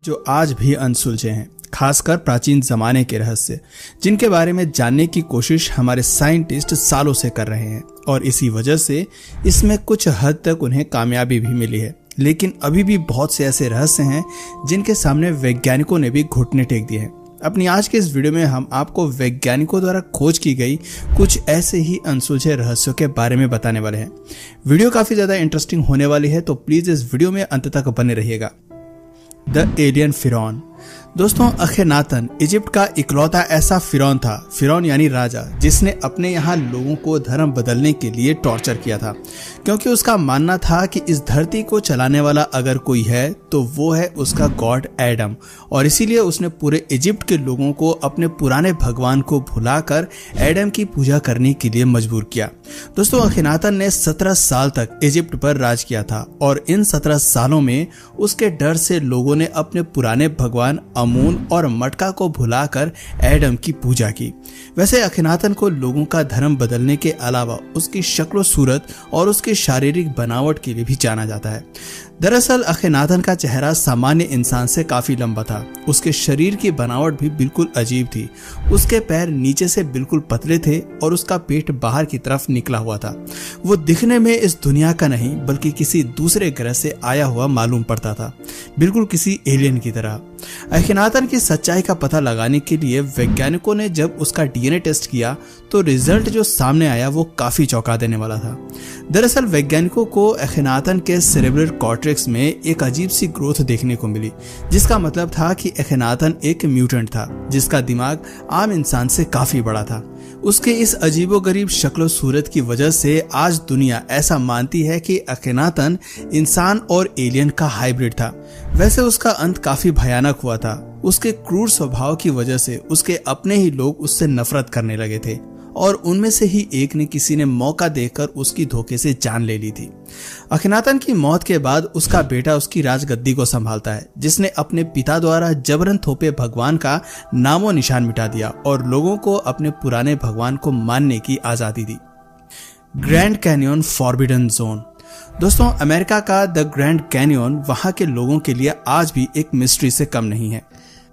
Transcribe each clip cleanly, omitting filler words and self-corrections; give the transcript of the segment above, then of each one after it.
जो आज भी अनसुलझे हैं, खासकर प्राचीन जमाने के रहस्य, जिनके बारे में जानने की कोशिश हमारे साइंटिस्ट सालों से कर रहे हैं और इसी वजह से इसमें कुछ हद तक उन्हें कामयाबी भी मिली है। लेकिन अभी भी बहुत से ऐसे रहस्य हैं जिनके सामने वैज्ञानिकों ने भी घुटने टेक दिए हैं। अपनी आज के इस वीडियो में हम आपको वैज्ञानिकों द्वारा खोज की गई कुछ ऐसे ही अनसुलझे रहस्यों के बारे में बताने वाले हैं। वीडियो काफी ज्यादा इंटरेस्टिंग होने वाली है, तो प्लीज इस वीडियो में अंत तक बने रहिएगा। द एलियन फिरौन। दोस्तों, अखेनातन इजिप्ट का इकलौता ऐसा फिरौन था, फिरौन यानी राजा, जिसने अपने यहाँ लोगों को धर्म बदलने के लिए टॉर्चर किया था, क्योंकि उसका मानना था कि इस धरती को चलाने वाला अगर कोई है तो वो है उसका गॉड एडम, और इसीलिए उसने पूरे इजिप्ट के लोगों को अपने पुराने भगवान को भुलाकर एडम की पूजा करने के लिए मजबूर किया। दोस्तों, अखेनातन ने 17 साल तक इजिप्ट पर राज किया था और इन 17 सालों में उसके डर से लोगों ने अपने पुराने भगवान अमून और मटका को भुलाकर एडम की पूजा की। वैसे अखेनातन को लोगों का धर्म बदलने के अलावा उसकी शक्ल सूरत और उसकी शारीरिक बनावट के लिए भी जाना जाता है। दरअसल अखेनातन का चेहरा सामान्य इंसान से काफी लंबा था। उसके शरीर की बनावट भी बिल्कुल अजीब थी। उसके पैर नीचे से बिल्कुल पतले थे और उसका पेट बाहर की तरफ निकला हुआ था। वो दिखने में इस दुनिया का नहीं बल्कि किसी दूसरे ग्रह से आया हुआ मालूम पड़ता था, बिल्कुल किसी एलियन की तरह। अखेनातन की सच्चाई का पता लगाने के लिए वैज्ञानिकों ने जब उसका डीएनए टेस्ट किया तो रिजल्ट जो सामने आया वो काफी चौंका देने वाला था। दरअसल वैज्ञानिकों को अखेनातन के सेरेब्रल कॉर्टेक्स में एक अजीब सी ग्रोथ देखने को मिली, जिसका मतलब था कि अखेनातन एक म्यूटेंट था जिसका दिमाग आम इंसान से काफी बड़ा था। उसके इस अजीबोगरीब शक्ल सूरत की वजह से आज दुनिया ऐसा मानती है कि अखेनातन इंसान और एलियन का हाइब्रिड था। वैसे उसका अंत काफी भयानक हुआ था। उसके क्रूर स्वभाव की वजह से उसके अपने ही लोग उससे नफरत करने लगे थे और उनमें से ही एक ने किसी ने मौका देकर उसकी धोखे से जान ले ली थी। अखेनातन की मौत के बाद उसका बेटा उसकी राजगद्दी को संभालता है, जिसने अपने पिता द्वारा जबरन थोपे भगवान का नामो निशान मिटा दिया और लोगों को अपने पुराने भगवान को मानने की आजादी दी। Grand Canyon forbidden zone. दोस्तों, अमेरिका का द ग्रैंड कैनियन वहां के लोगों के लिए आज भी एक मिस्ट्री से कम नहीं है।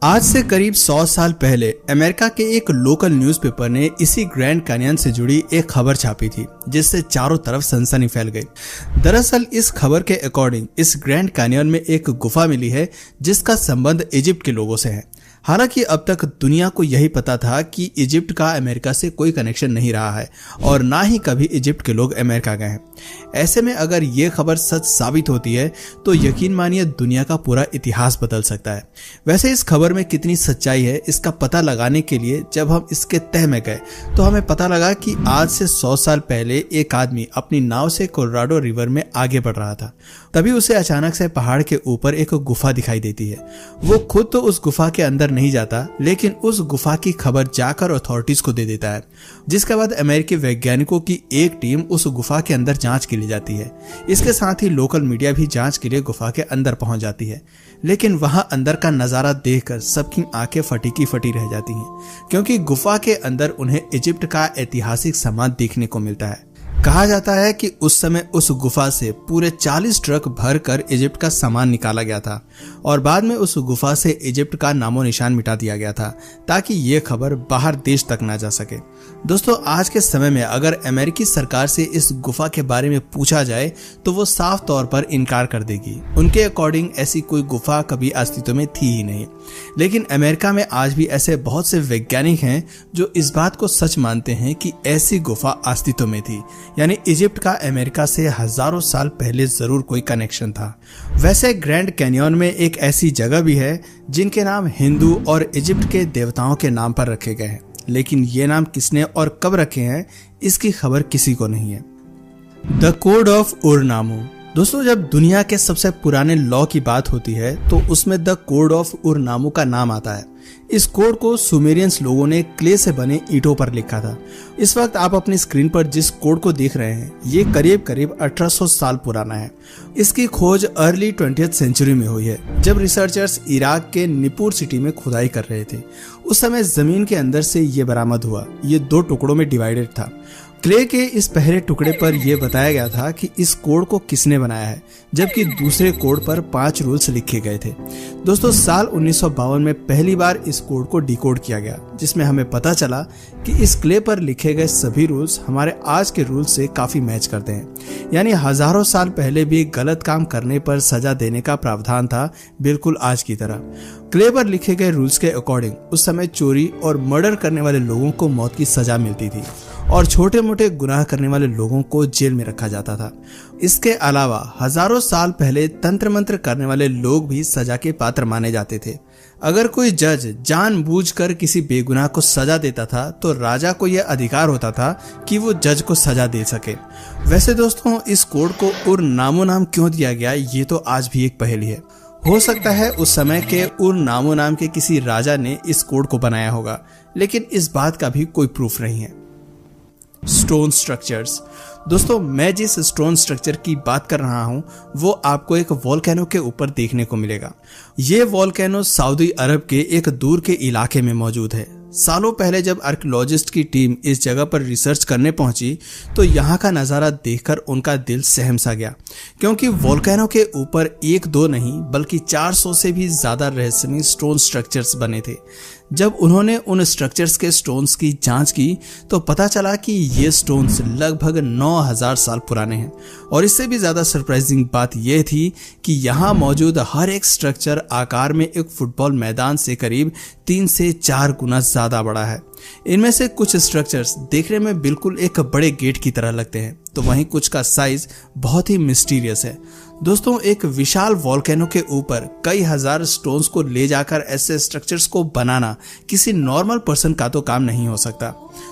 आज से करीब 100 साल पहले अमेरिका के एक लोकल न्यूज़पेपर ने इसी ग्रैंड कैनियन से जुड़ी एक खबर छापी थी, जिससे चारों तरफ सनसनी फैल गई। दरअसल इस खबर के अकॉर्डिंग इस ग्रैंड कैनियन में एक गुफा मिली है जिसका संबंध इजिप्ट के लोगों से है। हालांकि अब तक दुनिया को यही पता था कि इजिप्ट का अमेरिका से कोई कनेक्शन नहीं रहा है और ना ही कभी इजिप्ट के लोग अमेरिका गए हैं। ऐसे में अगर ये खबर सच साबित होती है तो यकीन मानिए दुनिया का पूरा इतिहास बदल सकता है। वैसे इस खबर में कितनी सच्चाई है इसका पता लगाने के लिए जब हम इसके तह में गए तो हमें पता लगा कि आज से 100 साल पहले एक आदमी अपनी नाव से कोलोराडो रिवर में आगे बढ़ रहा था। तभी उसे अचानक से पहाड़ के ऊपर एक गुफा दिखाई देती है। वो खुद तो उस गुफा के अंदर नहीं जाता, लेकिन उस गुफा की खबर जाकर अथॉरिटीज को दे देता है, जिसके बाद अमेरिकी वैज्ञानिकों की एक टीम उस गुफा के अंदर जांच के लिए जाती है। इसके साथ ही लोकल मीडिया भी जांच के लिए गुफा के अंदर पहुंच जाती है, लेकिन वहां अंदर का नजारा देखकर सबकी आंखें फटी की फटी रह जाती हैं, क्योंकि गुफा के अंदर उन्हें इजिप्ट का ऐतिहासिक सामान देखने को मिलता है। कहा जाता है कि उस समय उस गुफा से पूरे 40 ट्रक भरकर इजिप्ट का सामान निकाला गया था और बाद में उस गुफा से इजिप्ट का नामो निशान मिटा दिया गया था ताकि ये खबर बाहर देश तक ना जा सके। दोस्तों, आज के समय में अगर अमेरिकी सरकार से इस गुफा के बारे में पूछा जाए तो वो साफ तौर पर इनकार कर देगी। उनके अकॉर्डिंग ऐसी कोई गुफा कभी अस्तित्व में थी ही नहीं। लेकिन अमेरिका में आज भी ऐसे बहुत से वैज्ञानिक हैं जो इस बात को सच मानते हैं कि ऐसी गुफा अस्तित्व में थी, यानी इजिप्ट का अमेरिका से हजारों साल पहले जरूर कोई कनेक्शन था। वैसे ग्रैंड कैनियन में एक ऐसी जगह भी है जिनके नाम हिंदू और इजिप्ट के देवताओं के नाम पर रखे गए हैं, लेकिन ये नाम किसने और कब रखे हैं इसकी खबर किसी को नहीं है। The code of Ur Nammu. दोस्तों, जब दुनिया के सबसे पुराने लॉ की बात होती है तो उसमें द कोड ऑफ उर-नामू का नाम आता है। इस कोड को सुमेरियंस लोगों ने क्ले से बने ईंटों पर लिखा था। इस वक्त आप अपनी स्क्रीन पर जिस कोड को देख रहे हैं ये करीब करीब 1800 साल पुराना है। इसकी खोज अर्ली 20th सेंचुरी में हुई है, जब रिसर्चर्स इराक के निपुर सिटी में खुदाई कर रहे थे। उस समय जमीन के अंदर से ये बरामद हुआ। ये 2 टुकड़ों में डिवाइडेड था। क्ले के इस पहले टुकड़े पर यह बताया गया था कि इस कोड को किसने बनाया है, जबकि दूसरे कोड पर 5 रूल्स लिखे गए थे। दोस्तों, साल 1952 में पहली बार इस कोड को डिकोड किया गया, जिसमें हमें पता चला कि इस क्ले पर लिखे गए सभी रूल्स हमारे आज के रूल्स से काफी मैच करते हैं। यानी हजारों साल पहले भी गलत काम करने पर सजा देने का प्रावधान था, बिल्कुल आज की तरह। क्ले पर लिखे गए रूल्स के अकॉर्डिंग उस समय चोरी और मर्डर करने वाले लोगों को मौत की सजा मिलती थी और छोटे मोटे गुनाह करने वाले लोगों को जेल में रखा जाता था। इसके अलावा हजारों साल पहले तंत्र मंत्र करने वाले लोग भी सजा के पात्र माने जाते थे। अगर कोई जज जानबूझकर किसी बेगुनाह को सजा देता था तो राजा को यह अधिकार होता था कि वो जज को सजा दे सके। वैसे दोस्तों, इस कोड को उर नामो नाम क्यों दिया गया, ये तो आज भी एक पहेली है। हो सकता है उस समय के उर नामो नाम के किसी राजा ने इस कोड को बनाया होगा, लेकिन इस बात का भी कोई प्रूफ नहीं है। Stone structures. दोस्तों, मैं जिस स्टोन स्ट्रक्चर की बात कर रहा हूं वो आपको एक वोल्केनो के ऊपर देखने को मिलेगा। ये वोल्केनो सऊदी अरब के एक दूर के इलाके में मौजूद है। सालों पहले जब आर्कियोलॉजिस्ट की टीम इस जगह पर रिसर्च करने पहुंची तो यहाँ का नज़ारा देखकर उनका दिल सहम सा गया, क्योंकि वोल्केनो के ऊपर 1-2 नहीं बल्कि 400 से भी ज़्यादा रहस्यमयी स्टोन स्ट्रक्चर्स बने थे। जब उन्होंने उन स्ट्रक्चर्स के स्टोन्स की जांच की तो पता चला कि ये स्टोन्स लगभग 9000 साल पुराने हैं। और इससे भी ज़्यादा सरप्राइजिंग बात यह थी कि यहाँ मौजूद हर एक स्ट्रक्चर आकार में एक फुटबॉल मैदान से करीब 3 से 4 गुना ज़्यादा बड़ा है। इनमें से कुछ स्ट्रक्चर्स देखने में बिल्कुल एक बड़े गेट की तरह लगते हैं, तो वहीं कुछ का साइज बहुत ही मिस्टीरियस है। दोस्तों, एक विशाल वोल्केनो के ऊपर कई हजार स्टोन्स को ले जाकर ऐसे स्ट्रक्चर्स को बनाना किसी नॉर्मल पर्सन का तो काम नहीं हो सकता।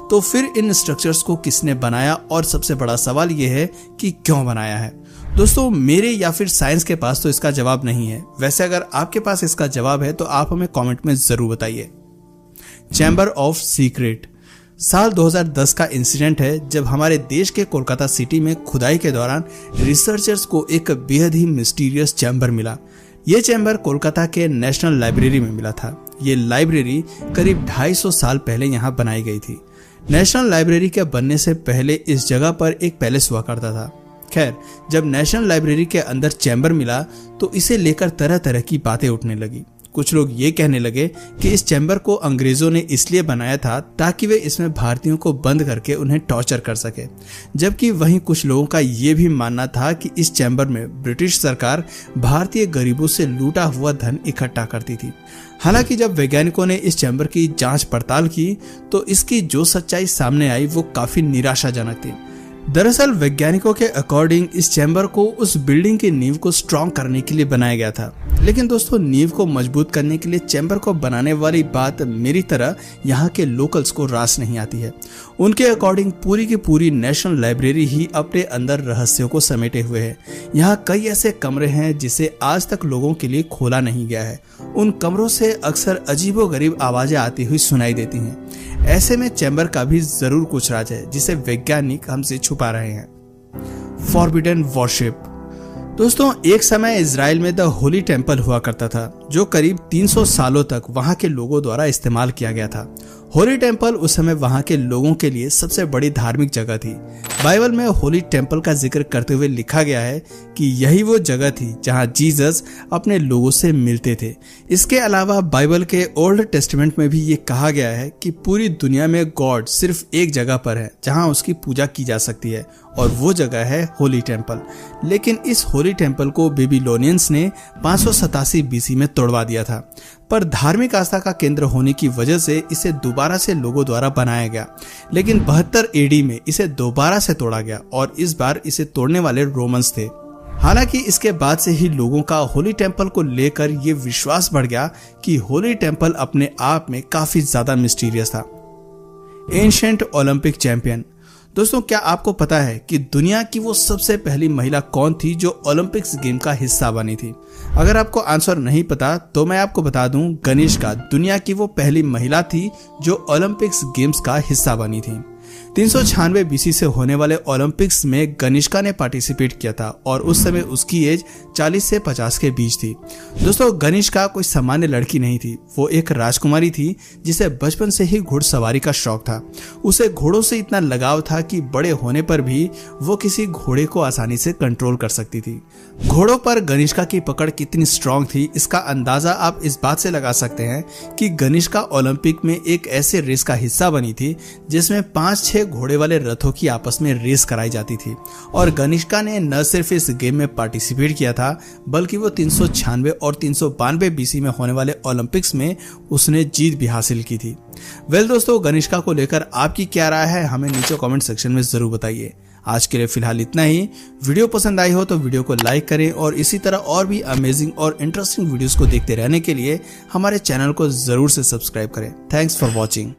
तो फिर इन स्ट्रक्चर्स को किसने बनाया, और सबसे बड़ा सवाल यह है कि क्यों बनाया है। दोस्तों, मेरे या फिर साइंस के पास तो इसका जवाब नहीं है। वैसे अगर आपके पास इसका जवाब है तो आप हमें कमेंट में जरूर बताइए। Chamber of secret. साल 2010 का इंसिडेंट है जब हमारे देश के कोलकाता सिटी में खुदाई के दौरान रिसर्चर्स को एक बेहद ही मिस्टीरियस चैम्बर मिला। ये चैम्बर कोलकाता के नेशनल लाइब्रेरी में मिला था। ये लाइब्रेरी करीब 250 साल पहले यहाँ बनाई गई थी। नेशनल लाइब्रेरी के बनने से पहले इस जगह पर एक पैलेस हुआ करता था। खैर, जब नेशनल लाइब्रेरी के अंदर चैम्बर मिला तो इसे लेकर तरह तरह की बातें उठने लगी। कुछ लोग ये कहने लगे कि इस चैम्बर को अंग्रेजों ने इसलिए बनाया था ताकि वे इसमें भारतीयों को बंद करके उन्हें टॉर्चर कर सके, जबकि वहीं कुछ लोगों का ये भी मानना था कि इस चैम्बर में ब्रिटिश सरकार भारतीय गरीबों से लूटा हुआ धन इकट्ठा करती थी। हालांकि जब वैज्ञानिकों ने इस चैम्बर की जांच पड़ताल की तो इसकी जो सच्चाई सामने आई वो काफी निराशाजनक थी। दरअसल वैज्ञानिकों के अकॉर्डिंग इस चैम्बर को उस बिल्डिंग की नींव को स्ट्रॉन्ग करने के लिए बनाया गया था। लेकिन दोस्तों, नींव को मजबूत करने के लिए चैम्बर को बनाने वाली बात मेरी तरह यहाँ के लोकल्स को रास नहीं आती है। उनके अकॉर्डिंग पूरी की पूरी नेशनल लाइब्रेरी ही अपने अंदर रहस्यों को समेटे हुए है। यहाँ कई ऐसे कमरे हैं जिसे आज तक लोगों के लिए खोला नहीं गया है। उन कमरों से अक्सर अजीबोगरीब आवाजें आती हुई सुनाई देती हैं। ऐसे में चैम्बर का भी जरूर कुछ राज है जिसे वैज्ञानिक हमसे छुपा रहे हैं। Forbidden worship. दोस्तों, एक समय इजराइल में द होली टेम्पल हुआ करता था जो करीब 300 सालों तक वहां के लोगों द्वारा इस्तेमाल किया गया था। होली टेम्पल उस समय वहां के लोगों के लिए सबसे बड़ी धार्मिक जगह थी। बाइबल में होली टेम्पल का जिक्र करते हुए लिखा गया है कि यही वो जगह थी जहां जीसस अपने लोगों से मिलते थे। इसके अलावा बाइबल के ओल्ड टेस्टामेंट में भी ये कहा गया है कि पूरी दुनिया में गॉड सिर्फ एक जगह पर है जहां उसकी पूजा की जा सकती है, और वो जगह है होली टेम्पल। लेकिन इस होली टेम्पल को बेबीलोनियंस ने 587 बीसी में तोड़वा दिया था, पर धार्मिक आस्था का केंद्र होने की वजह से इसे दोबारा से लोगों द्वारा बनाया गया। लेकिन 72 एडी में इसे दोबारा से तोड़ा गया और इस बार इसे तोड़ने वाले रोमन्स थे। हालांकि इसके बाद से ही लोगों का होली टेम्पल को लेकर ये विश्वास बढ़ गया कि होली टेम्पल अपने आप में काफी ज्यादा मिस्टीरियस था। Ancient Olympic champion. दोस्तों, क्या आपको पता है कि दुनिया की वो सबसे पहली महिला कौन थी जो ओलंपिक्स गेम का हिस्सा बनी थी? अगर आपको आंसर नहीं पता तो मैं आपको बता दूं, गनिष्का दुनिया की वो पहली महिला थी जो ओलंपिक्स गेम्स का हिस्सा बनी थी। 396 बीसी से होने वाले ओलंपिक्स में कनिष्का ने पार्टिसिपेट किया था और उस समय उसकी एज 40 से 50 के बीच थी। दोस्तों, कनिष्का कोई सामान्य लड़की नहीं थी, वो एक राजकुमारी थी जिसे बचपन से ही घुड़सवारी का शौक था। उसे घोड़ों से इतना लगाव था कि बड़े होने पर भी वो किसी घोड़े को आसानी से कंट्रोल कर सकती थी। घोड़ों पर कनिष्का की पकड़ कितनी स्ट्रांग थी, इसका अंदाजा आप इस बात से लगा सकते हैं कि कनिष्का ओलंपिक में एक ऐसे रेस का हिस्सा बनी थी जिसमें 5-6 घोड़े वाले रथों की आपस में रेस कराई जाती थी। और कनिष्का ने न सिर्फ इस गेम में पार्टिसिपेट किया था, बल्कि वो 396 और 392 बीसी में होने वाले ओलंपिक्स में उसने जीत भी हासिल की थी। वेल दोस्तों, कनिष्का को लेकर आपकी क्या राय है, हमें नीचे कमेंट सेक्शन में जरूर बताइए। आज के लिए फिलहाल इतना ही। वीडियो पसंद आई हो तो वीडियो को लाइक करें और इसी तरह और भी अमेजिंग और इंटरेस्टिंग वीडियोस को देखते रहने के लिए हमारे चैनल को जरूर से सब्सक्राइब करें। Thanks for watching.